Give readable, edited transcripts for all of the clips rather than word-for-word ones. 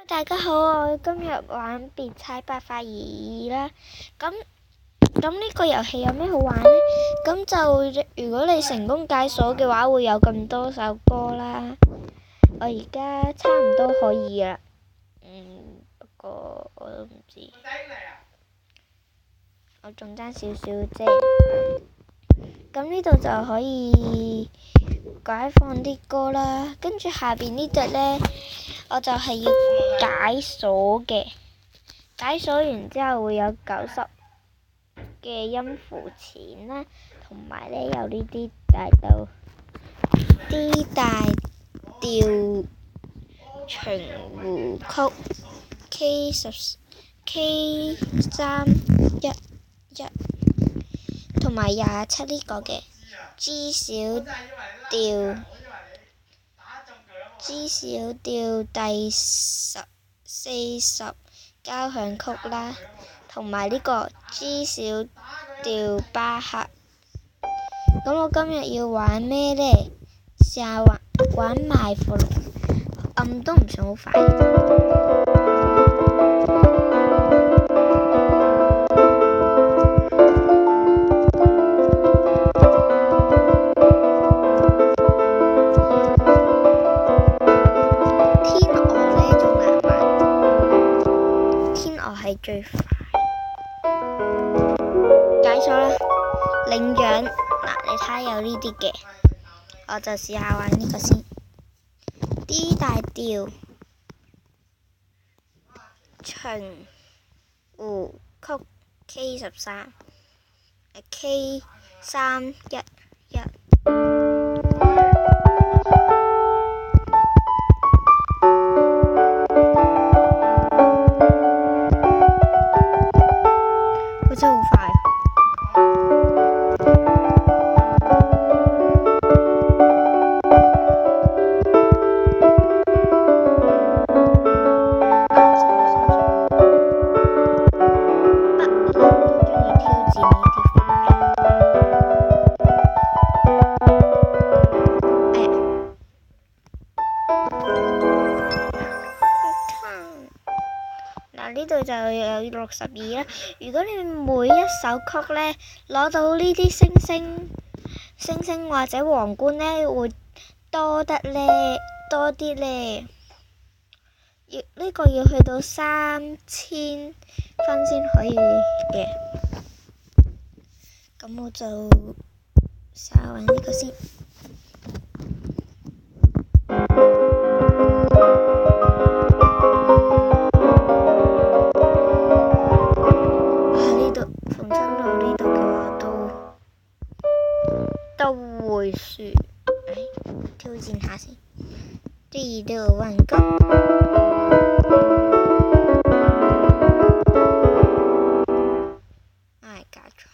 大家好，我今日玩別猜八塊二啦。咁呢個遊戲有咩好玩呢？咁就如果你成功解鎖嘅話，會有咁多首歌啦。我而家差唔多可以啦。不過我都唔知，我仲爭少少啫。咁呢度就可以解放啲歌啦。跟住下邊呢隻呢，我就係要解鎖嘅。解鎖完之後會有90嘅音符錢啦，同埋呢有呢啲大調長弧曲 K311，同埋27呢個嘅 G 小調第40交響曲啦，同埋呢個 G 小調巴赫。咁我今日要玩咩呢？試下玩賣火龍，都唔算好快。係最快解鎖啦！領獎嗱，你睇下有呢啲嘅，我就試下玩呢個先。D 大調長弧曲 K311。真係好快！呢度就有62啦。如果你每一首曲呢攞到呢啲星星或者皇冠呢，會多啲呢。呢個要去到3000分先可以嘅。咁我就試下玩呢個先。都會輸，挑戰下先。3、2、1 go！搞錯。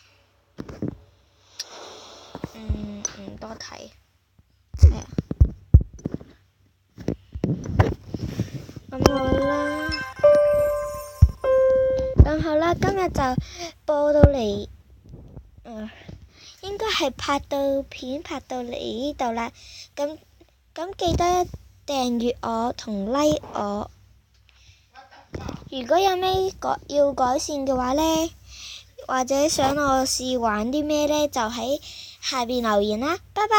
唔多睇。咁好啦，今日就播到嚟。應該係拍到嚟呢度啦，咁記得訂閱我同 like 我。如果有咩要改善嘅話呢，或者想我試玩啲咩呢，就喺下邊留言啦，拜拜。